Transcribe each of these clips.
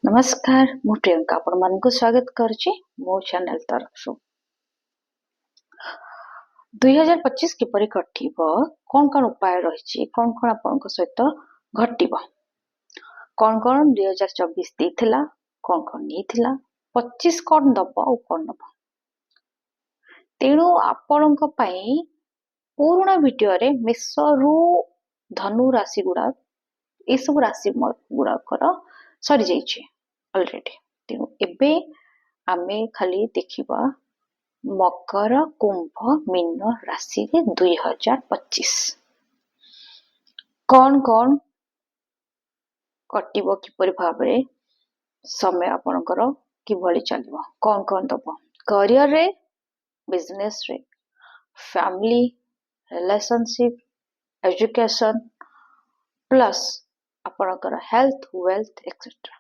नमस्कार मु प्रियंका आपण मानक स्वागत करछि मो चैनल तरफ से 2025 किपरि कटिबो कोन कोन उपाय रहिछि कोन कोन आपनक सहित घटिबो कोन कोन 2024 देथिला कोन कोन नेथिला 25 कोन दबो और कोन दबो तेणु आपनक पई पुराना वीडियो रे मेष रु धनु राशि गुडा ए सब राशि गुडा कर सरी जाइछि ऑलरेडी तेणु एबे आमे खाली देखिबा मकर कुंभ मीन राशि रे 2025 कौन कौन कटिबो किपरि भाबरे समय आपनकर किभଳି चलिबो कौन कौन दबो करियर रे बिजनेस रे फैमिली रिलेशनशिप एजुकेशन प्लस आपनकर हेल्थ वेल्थ एक्सेट्रा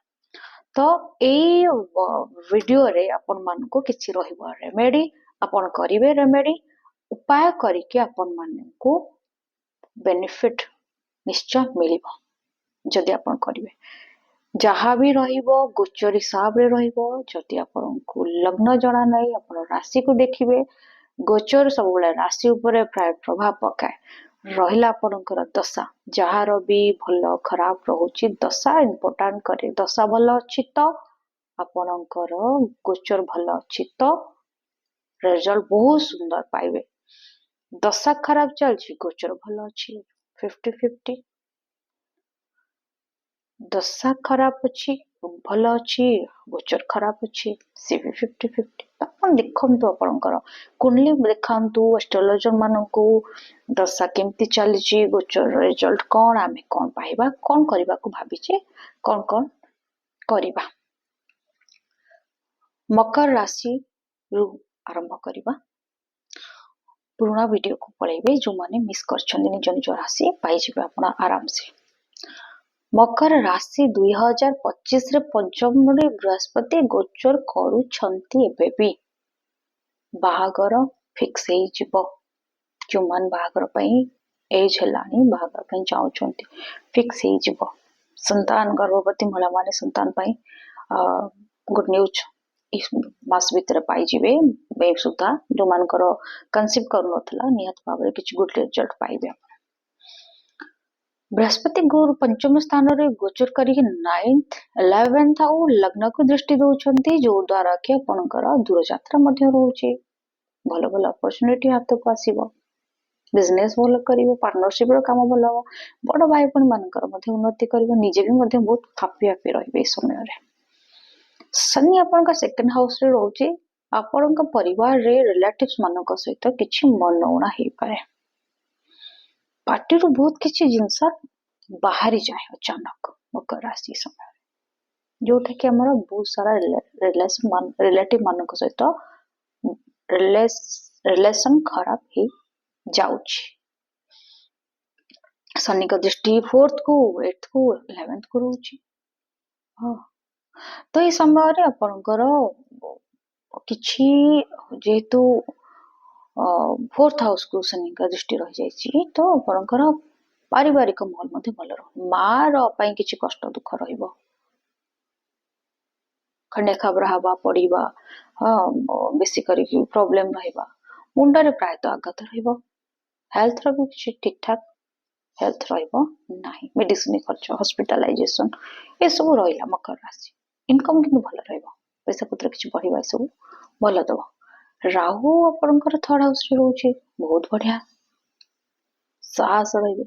तो ए वीडियो रे अपन मान को किछि रहिबो रेमेडी अपन करिवे रेमेडी उपाय करिके अपन मान को बेनिफिट निश्चय मिलिबो जदि अपन करिवे जहाँ भी रहिबो गोचर हिसाब रे रहिबो जदि अपन को लग्न जणा नै अपन राशि को देखिबे गोचर सब बेले राशि ऊपर प्राय प्रभाव पकाए रहिला आपनकर दशा जहार भी भलो खराब रहुची दशा इम्पोर्टेंट करे दशा भलो अछि तो आपनकर गोचर भलो अछि तो रिजल्ट बहुत सुंदर पाइबे दशा खराब चलछि गोचर भलो अछि 50-50 दशा खराब अछि भलो अछि गोचर खराब अछि से भी 50-50 अपन देखंतु आपनकर कुंडली देखंतु एस्ट्रोलॉजर मानकू दशा केमती चलीछि गोचर रिजल्ट कोन आमे कोन पाइबा कोन करबा को भाबिचे कोन कोन करिबा मकर राशि रु आरंभ करिबा पुराना वीडियो को पळेबे जो माने मिस करछन्ती निज निज राशि पाइ जिबे आपण आराम से मकर राशि 2025 रे पंचम रे बृहस्पति गोचर करूछन्ती एबे भी बाहागर फिक्स हे जिवो जो मान बाहागर पई एज हेलानी बाहागर पई चाहुछन्ती फिक्स हे जिवो संतान गर्भवती महिला माने संतान पई गुड न्यूज इस मास भीतर पाई जिवे बे सुधा जो मानकर कंसीव करू नथला नियत भाबरे किछ गुड रिजल्ट पाइबे बृहस्पति गुरु पंचम स्थान रे गोचर करी 9th 11th और लग्न को दृष्टि दोछन्ती जो द्वारा के आपनकर दूर यात्रा मध्य रहउची भलो भलो अपॉर्चुनिटी हाथ को आसीबो बिजनेस भलो करिवो पार्टनरशिप रो काम भलो बड़ भाई पण मानकर मध्य उन्नति करिवो निजे भी मध्य बहुत हैप्पी हैप्पी रहिबे समय रे शनि आपनका सेकंड हाउस रे रहउची आपनका परिवार रे रिलेटिव्स मानक सहित किछि मनौणा हे पारे पार्टी रो बहुत किछि जिंस बाहरी जाए अचानक मकर राशि समय जोटा कि हमर बहुत सारा रिलेटिव मानक सहित रिलेशन खराब ही जाउची शनि का दृष्टि 4th को 8th को 11th को रहउची हां तो ये समय रे आपनकर किछि जेतु 4th हाउस को शनि का दृष्टि रह जायछि तो आपनकर पारिवारिक माहौल मध्ये भलो रह मार पई किछि कष्ट दुख रहइबो खंडे खबरा हवा पड़ीबा बेसी करी प्रॉब्लम रहइबा मुंडरे प्राय तो आघात रहइबो हेल्थ रो भी किछि ठीक ठाक हेल्थ रहइबो नाही मेडिसिन खर्च हॉस्पिटलाइजेशन ए सब रहिला मकर राशि इनकम किनु भलो रहइबो पैसा पत्र किछि बढ़िबा सब भलो दबो राहु आपनकर थर्ड हाउस रे रहउची बहुत बढ़िया साहस रहिबे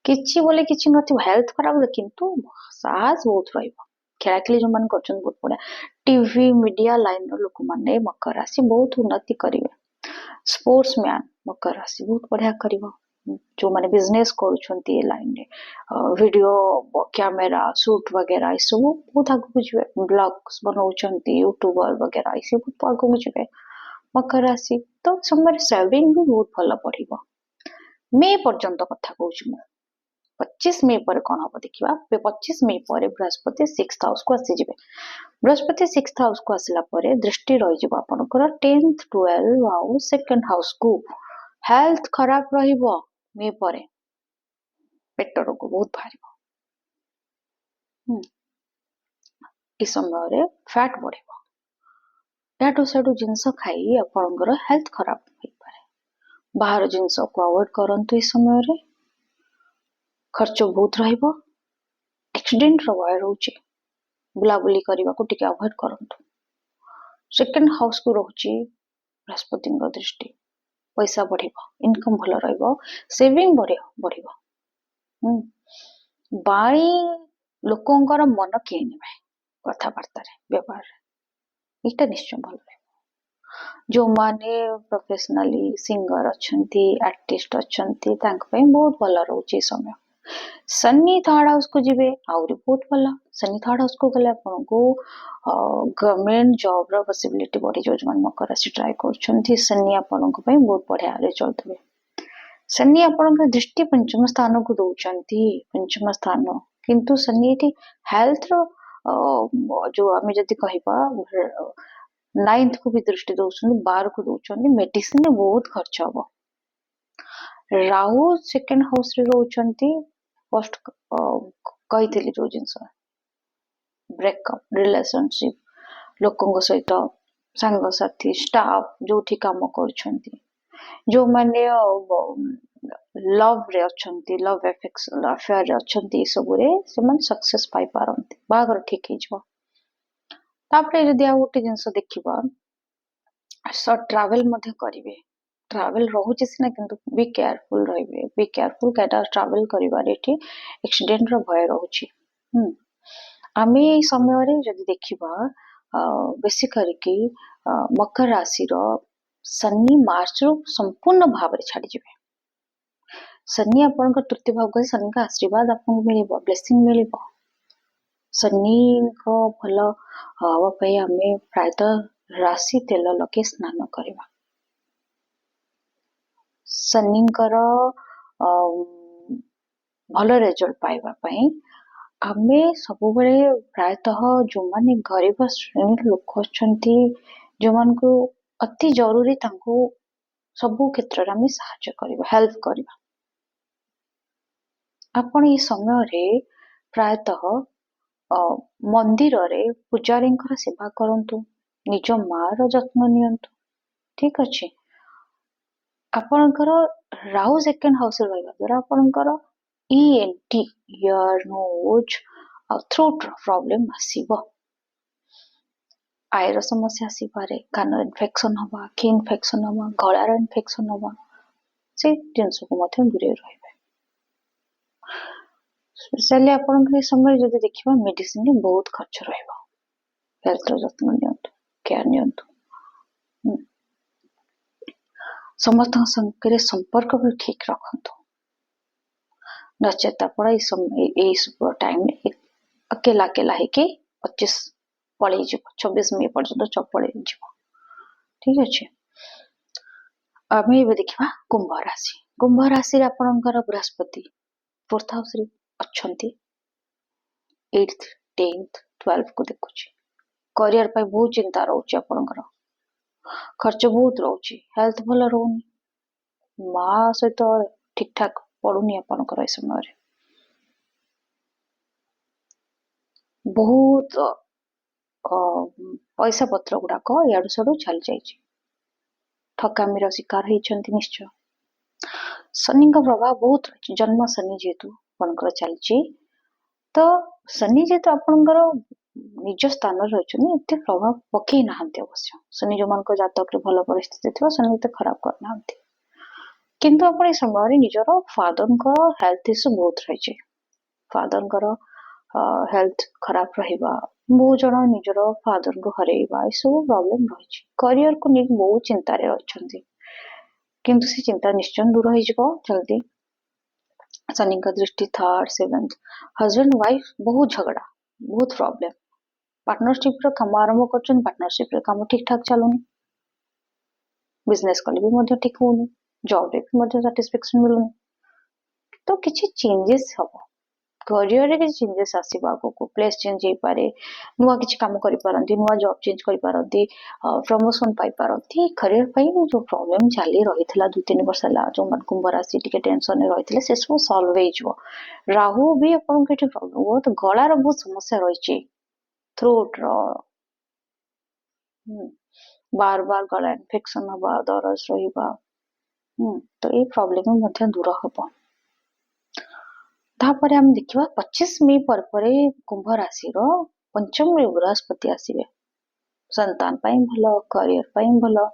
किछि बोले किछि नथि हेल्थ खराब किंतु साहस बहुत रहिबो खेलाखिली जो मन करछन बहुत बढ़िया टीवी मीडिया लाइन रो लोक माने मकर राशि बहुत उन्नति करिवे स्पोर्ट्स मैन मकर राशि बहुत बढ़िया करिवो जो माने बिजनेस करूछन्ती ए लाइन रे वीडियो कैमरा शूट वगैरह ई सब बहुत आगु बुझिवे ब्लॉग्स बनाउछन्ती यूट्यूबर वगैरह ई सब बहुत आगु बुझिवे मकर राशि तो समय सेविंग भी बहुत भलो बढ़िबो मे पर्यंत कथा कहूछु 25 मे पर कोन हबो देखिबा 25 मे पर बृहस्पति 6th हाउस को आसी जिवे बृहस्पति 6th हाउस को आसिला परे दृष्टि रहि जिवो आपनकर 10th 12 हाउस सेकंड हाउस को हेल्थ खराब रहिबो मे परे पेट रोग बहुत भारिबो ए समय फैट बढ़िबो याडू साडू जिनस खाई आपणकर हेल्थ खराब हो पारे बाहर जिनस को अवॉइड करंतु ए समय रे खर्च बहुत रहिबो एक्सीडेंट रो भय रहउची बुलाबुली करबा को टिके अवॉइड करंतु सेकंड हाउस को रहउची बृहस्पति दृष्टि पैसा बढ़िबो इनकम भलो रहइबो सेविंग बढ़िबो बाई लोकंकर मन किनिबे कथाबार्ता रे व्यवहार इटा निश्चय भलो रहइबो जो माने प्रोफेशनली सिंगर अछंती आर्टिस्ट अछंती तांक पे बहुत भलो रहउची समय सन्नी थर्ड हाउस को जिबे आउरी बहुत भलो सन्नी थर्ड हाउस को गले आपन को गवर्नमेंट जॉब रो पॉसिबिलिटी बढ़ी जो मन मकर राशि ट्राई करछंती सन्नी आपन को पे बहुत बढ़िया रे चलतबे सन्नी आपन को दृष्टि पंचम स्थान को दउचंती पंचम स्थान किंतु सन्नी एठी हेल्थ रो जो आमे जति कहिबा नाइन्थ को भी दृष्टि दउछंती 12 को दउछंती मेडिसिन रे बहुत खर्च हबो राहु सेकंड हाउस रे रहउचंती फर्स्ट कहितली जो जिंस ब्रेकअप रिलेशनशिप लोकंग सहित सांग साथी स्टाफ जोठी काम करछंती जो माने लव रे अछंती लव अफेयर रे अछंती सब रे सेमन सक्सेस पाई पारंती बागर ठीक हे जबो तापरे जदी आ गोटे जिंस देखिबा शॉर्ट ट्रैवल मध्ये करिवे ट्रैवल रहउची सिना किंतु बी केयरफुल रहिबे बी केयरफुल केटा ट्रैवल करिवार एठी एक्सीडेंट रो भय रहउची आमे ए समय रे जदी देखिबा बेसी करके मकर राशि रो शनि मार्च रो संपूर्ण भाव रे छाडी जिवे शनि आपन को तृतीय भाव को शनि का आशीर्वाद आपन को मिलिबो ब्लेसिंग मिलिबो शनि को भलो हवा पे हमें प्रायतः राशि तेल लगे स्नान करबा शनिकर भलो रिजल्ट पाइबा पई आमे सब बळे प्रायतः जो माने गरीब श्रेणी लोक अछंती जो मान को अति जरूरी तांको सब क्षेत्र रे हमें सहायता करबा हेल्प करबा आपण ई समय रे प्रायतः मंदिर रे पुजारी सेवा करंतु निज मार जत्न नियंतु ठीक अछि आपणकर राहु सेकंड हाउस रे रहबा द्वारा आपणकर ENT ear nose throat problem आसीबो आयर समस्या आसी पारे कान इन्फेक्शन हवा की इन्फेक्शन हवा गळार इन्फेक्शन हवा से जिंस को मथे दूरे रहबे स्पेशली आपन के समय जदी देखिबा मेडिसिन रे बहुत खर्च रहबो हेल्थ रो जत्न नियंतु केयर नियंतु समस्त संकरे संपर्क भी ठीक रखंतु नचेत आपण ए सुपर टाइम अकेला अकेला है के 25 पळै जिवो 26 मई पर्यंत चपळे जिवो ठीक अछि आमे भी देखिबा कुंभ राशि रे आपनकर बृहस्पति फोर्थ हाउस रे अछंती 8th 10th 12th को देखुची करियर पे बहुत चिंता रहउची आपनकर खर्च बहुत रहउची हेल्थ भलो रहउनी मां सहित ठीक ठाक पडुनी आपनकर ए समय रे बहुत पैसा पत्र गुडा को याडू सडू चल जाइची ठकामीर शिकार होइछंती निश्चय शनि का प्रभाव बहुत रही जन्म शनि जेतु आपनकर चलची तो शनि जेतु आपनकर निज स्थान रे रहछनी एते प्रभाव पकई नाहंती अवश्य शनि जो मान को जातक रे भलो परिस्थिति थिबो शनि ते खराब कर नाहंती किंतु आपण ए समय रे निजरो फादर को हेल्थ इश्यू बहुत रही फादर को हेल्थ खराब रहिबा बहुत जन निजरो फादर को हरेबा ए सब प्रॉब्लम रही करियर को नहीं बहुत चिंता रे रहछंती किंतु से चिंता निश्चय दूर हो जिवो जल्दी शनि का दृष्टि 3rd 7th हस्बैंड वाइफ बहुत झगड़ा बहुत प्रॉब्लम पार्टनरशिप रे काम आरंभ करछन पार्टनरशिप रे काम ठीक ठाक चलुनी बिजनेस कले भी मध्य ठीक होनी जॉब रे भी मध्य सैटिस्फैक्शन मिलुनी तो किछि चेंजेस हबो करियर रे किछि चेंजेस आसीबा को प्लेस चेंज हे पारे नुवा किछि काम करि पारंती नुवा जॉब चेंज करि पारंती प्रमोशन पाई पारंती करियर पाई जो प्रॉब्लम चाली रहितला 2-3 वर्ष ला जो मन कुंभ राशि टिके टेंशन रहितले से सब सॉल्व हे जबो राहु भी अपन के प्रॉब्लम बहुत गळार बहुत समस्या रहिछि थ्रोट रो बार बार गला इन्फेक्शन हवा दरज रहिबा तो ये प्रोब्लेम मध्य दूर हब तापर हम देखिबा 25 मई पर कुंभ राशि रो पंचम रे बृहस्पति आसीबे संतान पाई भलो करियर पाई भलो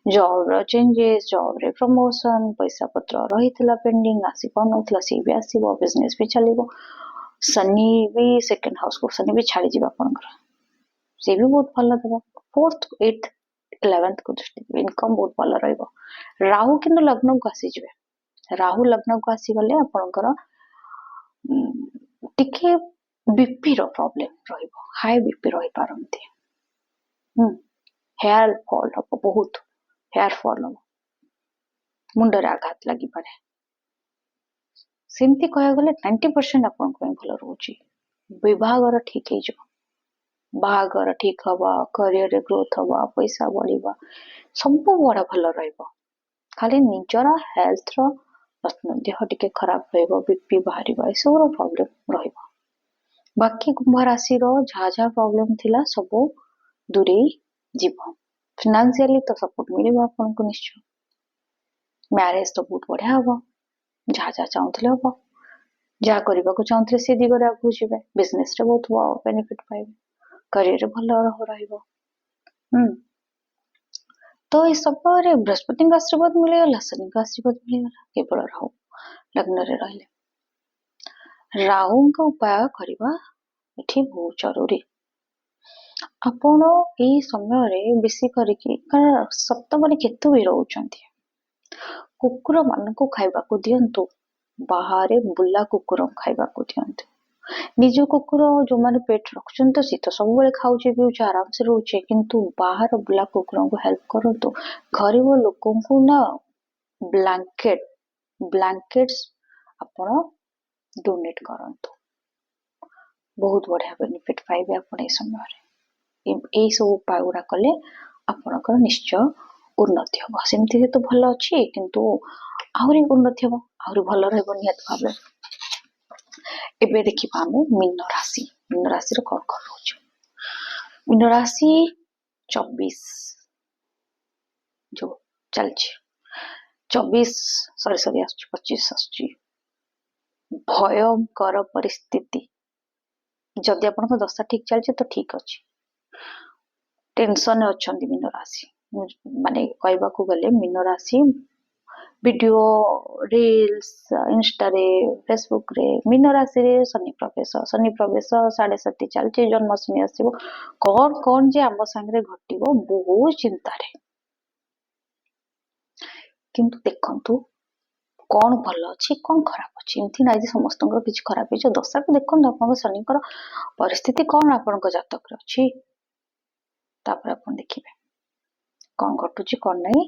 जॉब रो चेंजेस जॉब रे प्रमोशन पैसा पत्र रहितला पेंडिंग आसी पनोतला सी भी आसीबो बिजनेस भी चलिबो शनि भी सेकंड हाउस को शनि भी छाड़ी जीवा आपनकर से भी बहुत भल देबो फोर्थ एथ 11th को दृष्टि इनकम बहुत भल रहइबो राहु किंतु लग्न को आसी जिवे राहु लग्न को आसी गले आपनकर टिके बीपी रो प्रॉब्लम रहइबो हाई बीपी रहि पारंती हेयर फॉल हम बहुत हेयर फॉल हम मुंडरे आघात लगी पारे सेमती कह गले 90% आपन को भल रहउची विभागर ठीक है जो बाहागर ठीक हवा करियर रे ग्रोथ हवा पैसा बढ़िबा सब बड़ा भल रहइबो खाली निजरा हेल्थ रो रत्न देह टिके खराब रहइबो बीपी बाहरिबा ए सब रो प्रॉब्लम रहइबो बाकी कुंभ राशि रो झा प्रॉब्लम थिला सब दूरे जीव फाइनेंशियली तो सपोर्ट मिलिबो आपन को निश्चय मैरिज तो बहुत बढ़िया हबो जहाँ चाहूले हम जहाँ करने को चाहूले से दिगरे आगू जी बिजनेस रे बहुत बेनिफिट पाइबे करियर भल रहिबो तो ये सब बृहस्पति आशीर्वाद मिलगला शनि का आशीर्वाद मिलगला केवल राहु लग्न रे रहले राहु का उपाय करबा एठी बहुत जरूरी आपण ए समय रे बेसी करिके कारण सप्तम रे केतु भी रहउचंती कुकुर मान को खाइबा को दियंतु बाहर बुला कुकुर खाइबा को दियंतु निज कुकुर जो माने पेट रखछन तो सी तो सब बेले खाउचे पिउचे आराम से रहउचे किंतु बाहर बुला कुकुर को हेल्प करंतु गरीब लोकों को ना ब्लैंकेट्स आपण डोनेट करंतु बहुत बढ़िया बेनिफिट पाइबे आपण ए समय रे ए सब उपाय गुडा कले आपनकर निश्चय उन्नति हबो सेमति तो भल अछि किंतु आहुरी उन्नति हबो आहुरी भल रहबो नियत भाबे एबे देखिबा हमें मीन राशि रो कोन कोन होछ मीन राशि 24 जो चलछि 24 सॉरी 25 आछि भयंकर परिस्थिति जदि आपन दशा ठीक चलछि तो ठीक अछि टेंशन अछंती मीन राशि माने कहबा को गले मीन राशि वीडियो रील्स इंस्टा रे फेसबुक रे मीन राशि रे शनि प्रवेश 7:30 चलछि जन्म शनि आसीबो कौन जे आम संगे घटिबो बहुत चिंता रे किंतु देखंतु कौन भल अछि कौन खराब अछि एमथि नाइ जे समस्त किछ खराब अछि दशा को देखंतु आपन शनिकर परिस्थिति कौन आपन जातक रे अछि तापर आपन देखिबे कौन घटुची कौन नहीं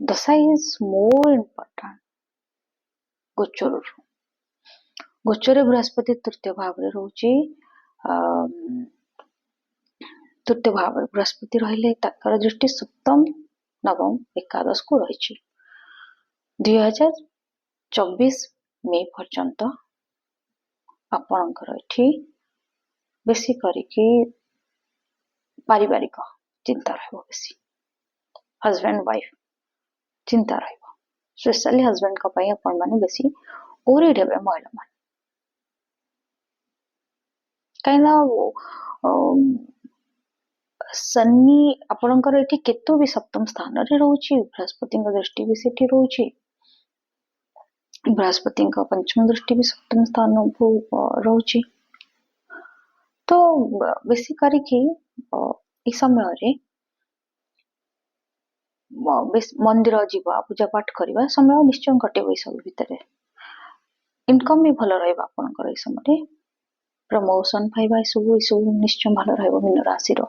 दशा इज मोर इम्पोर्टेंट गोचर बृहस्पति तृतीय भाव रे रहउची तृतीय भाव रे बृहस्पति रहिले ताकर दृष्टि सप्तम नवम एकादश को रहिछि 2024 मई पर्यंत आपनकर एठी बेसी करिके पारिवारिक चिंता रहबो बेसी हस्बैंड वाइफ चिंता रहबो स्पेशली हस्बैंड का पई अपन माने बेसी ओरी देबे महिला मान काइना शनि आपनकर एठी केतु भी सप्तम स्थान रे रहउची बृहस्पति का दृष्टि भी सेठी रहउची बृहस्पति का पंचम दृष्टि भी सप्तम स्थान रहउची तो बेसी करिके इस समय रे मंदिर जीवा पूजा पाठ करवा समय निश्चय घटे सब भितर इनकम भी भल रहइबा आपनकर ए समय प्रमोशन पाइबा सब निश्चय भल रहइबो मीन राशि रो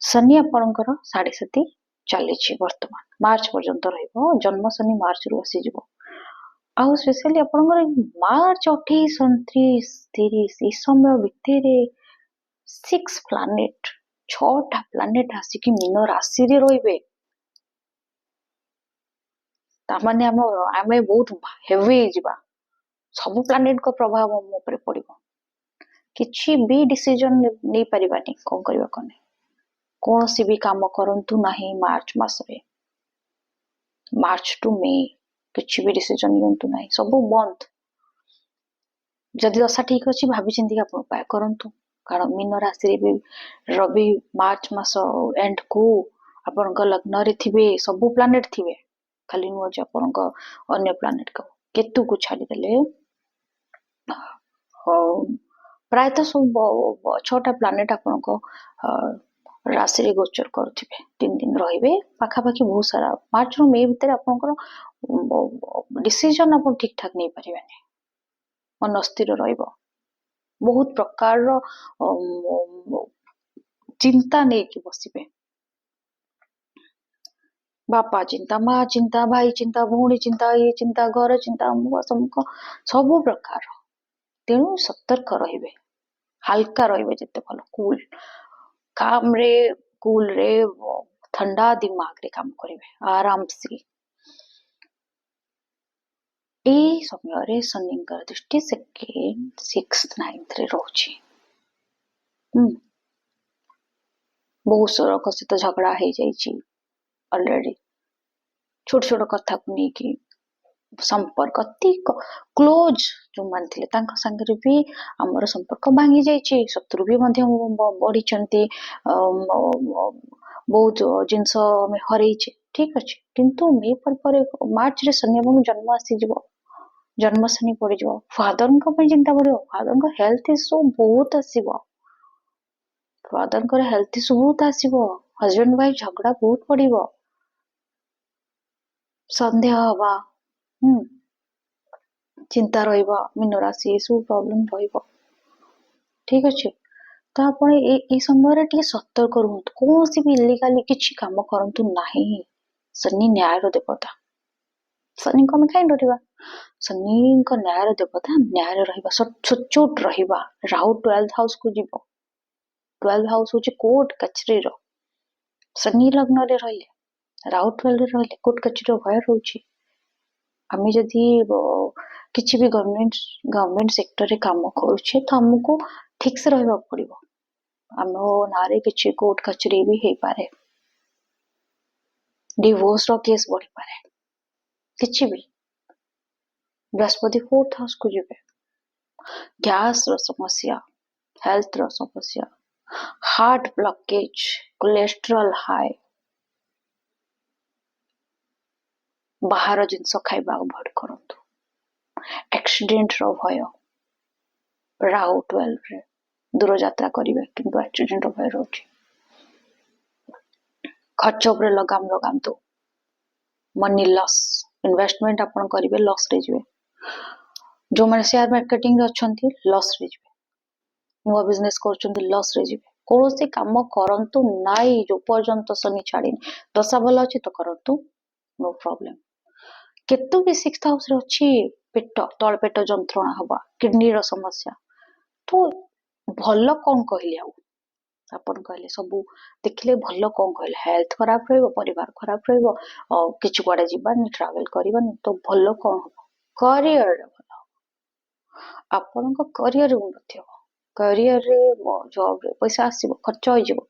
शनि आपनकर 7:30 चलिछि वर्तमान मार्च पर्यंत रहइबो जन्म शनि मार्च रो आसी जिवो आ स्पेशली आपनकर मार्च 28 29 30 ई समय भितर 6 प्लैनेट 6टा प्लैनेट आसी कि मीन राशि रे रहिबे तामाने आमे बहुत हेवी जिबा सब प्लैनेट को प्रभाव हम ऊपर पड़िबो किछि भी डिसीजन नहीं परिबानी कौन करबा कोने कौन सी भी काम करंतु नाही मार्च मास रे मार्च टू मे किछि भी डिसीजन नियंतु नाही सब बंद जदि दशा ठीक अच्छी भाभी चिंती आप उपाय करंतु कारण मीन राशि रे भी रवि मार्च मास एंड को आपण लग्न रे थिबे सब प्लानेट थिबे खाली नुह जे आपण अन्य प्लानेट को केतु को छाड़ी देले प्रायतः सब 6टा प्लानेट आपण राशि रे गोचर करुथिबे 3 दिन रहिबे पाखापाखि बहुत सारा मार्च रो मे भीतर आपण डिसीजन आपण ठीक ठाक नहीं परिबानी मन स्थिर रहिबो बहुत प्रकार चिंता नहीं कि बसिबे बापा चिंता माँ चिंता भाई चिंता भौणी चिंता ये चिंता घर चिंता अमुक समूक सब प्रकार तेणु सतर्क रहिबे हल्का रहिबे जते भल कूल काम रे कूल रे ठंडा दिमाग रे काम करिवे आराम से ए समय रे शनिकर दृष्टि सेकेंड 6th 9th रे रहउची बहुत सड़क सहित झगड़ा हो जाइए ऑलरेडी छोट छोट कथा को लेकिन संपर्क अति क्लोज जो मान थे संगे भी आमर संपर्क भांगी जाइए शत्रु भी बढ़ी बहुत जिनस आम हरइचे ठीक अच्छे किंतु मे पर मार्च रे शनि बाबू जन्म आसीज जन्म शनि पड़ फादर चिंता पड़ो फादर हेल्थ इश्यू बहुत आसो फादर हेल्थ इश्यू बहुत आसो हजबैंड वाइफ झगड़ा बहुत पड़ो सन्देह हवा चिंता रहिबा मीन राशि सब प्रॉब्लम रहिबा ठीक अच्छे तो आप समय टे सतर्क रुहतु कौन सी भी इलीगाली किसी काम करंतु नहीं शनि न्याय देवता शनि को आम कहीं डरवा शनि न्याय देवता न्याय रहिबा सचोट रहिबा राहु 12th हाउस को जीव 12th हाउस हूँ कोर्ट कचेरी शनि लग्न रे रहिले राहु 12 रे रहिले कोर्ट कचेरी भय रोचे आम जदि किसी भी गवर्नमेंट सेक्टर रे काम करुचे तो हमको ठीक से रहिबा पड़िबो आम नारे किसी कोर्ट कचेरी भी हो पारे डिवोर्स रो केस बढ़ी पारे किसी भी बृहस्पति 4th हाउस को जीवे गैस रो समस्या हेल्थ रो समस्या हार्ट ब्लॉकेज कोलेस्ट्रॉल हाई बाहर जिनस खाइबा अवॉइड करंतु एक्सीडेंट रो भय राहु 12 रे दूर यात्रा करिवे किंतु एक्सीडेंट रो भय रोची खर्च उपरे लगाम तो मनी लॉस इन्वेस्टमेंट आपण करिवे लॉस रे जिवे जो माने शेयर मार्केटिंग रे अछंती लॉस रे जिवे नुवा बिजनेस करछंती लॉस रे जिवे कोनोसी काम करंतु नाई जो पर्यंत शनि छाड़िन दशा भल अछि तो करंतु नो प्रॉब्लम केतु भी 6th हाउस रे अछि पेट तळ पेट जंत्रणा हवा किडनी रो समस्या तो भल कौन कहले आपण कहले सब देखले भल कौन कहले हेल्थ खराब रहइबो परिवार खराब रहइबो किछु कुआडे जीवानी ट्रैवल करिवानी तो भल कौन हो करियर भल आपण को करियर उन्नति हो करियर रे जॉब रे पैसा आसीबो खर्च होई जिवो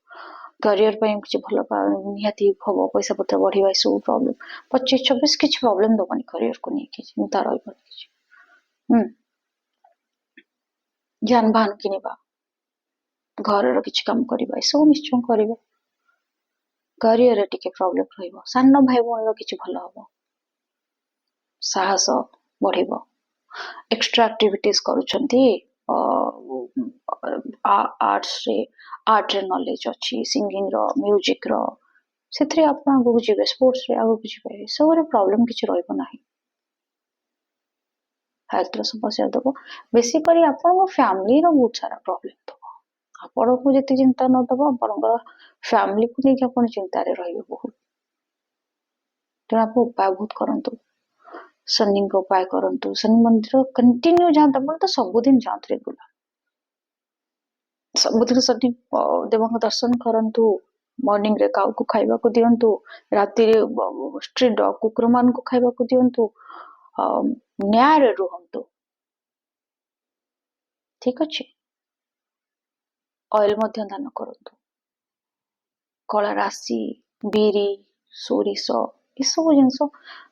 करियर पे किछि भल निहाती हबो पैसा पत्र बढ़िबा सब प्रॉब्लम 25-26 किछि प्रॉब्लम दबनी करियर को नहीं किछि चिंता रहइबो किछि जान भान किनिबा घर किछि काम करिबा सब निश्चय करिबा करियर रे टिके प्रॉब्लम रहइबो सानो भाई भौणी किछि भल हबो साहस बढ़िबो एक्स्ट्रा एक्टिविटीज करूछंती आर्ट्स रे आर्ट रे नॉलेज अछि सिंगिंग रो म्यूजिक रो सेथरे आपण आगु जिवे स्पोर्ट्स रे आगु जिवे सब रे प्रॉब्लम किछि रहइबो नाही हेल्थ रो समस्या दबो बेसिकली आपण फैमिली रो बहुत सारा प्रॉब्लम दबो आपण को जति चिंता न दबो आपण फैमिली को नहीं आपण चिंता रे रहिबो बहुत तो आप उपाय बहुत करंतु शनि को उपाय करंतु शनि मंदिर कंटिन्यू जाता बोल तो सबुदिन जात रेगुलर सबुदिन शनि देव दर्शन करंतु मॉर्निंग रे काउ को खाइबा को दियंतु राति रे स्ट्रीट डॉग कुकुर मान को खाइबा को दियंतु न्याय रे रुहंतु ठीक अछि ऑयल मध्य दान करंतु कला राशि बिरी सोरिष ये सब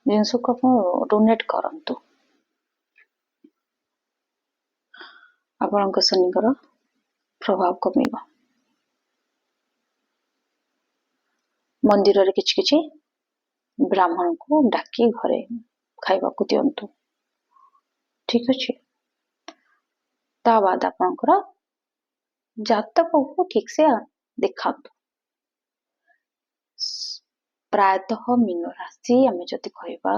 जिनस को आप डोनेट करंतु आपणक शनिकर प्रभाव कमिबा मंदिर रे किछि किछि ब्राह्मण को डाकी घरे खाइबा को दियंतु ठीक अछि ता बाद आपणकर जातक को ठीक से देखातु प्रायतः मीन राशि आम जदि कहबा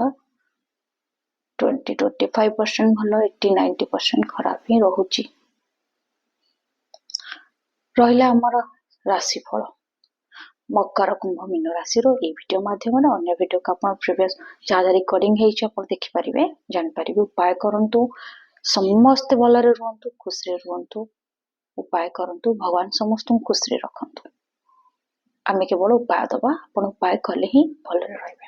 20-25% भल 80-90% खराब ही रोची रहिला हमर राशिफल मकर कुंभ मीन राशि रो ए वीडियो माध्यम अन्य वीडियो का अपन प्रीवियस जहाँ रिकॉर्डिंग है अपन देखि परिबे जान परिबे उपाय करंतु समस्त भलरे रुहंतु खुशी रुहंतु उपाय करंतु भगवान समस्त खुशी रखंतु आमे केवल उपाय दबा अपन उपाय कले ही भलरे रहबे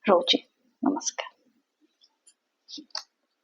रोची नमस्कार।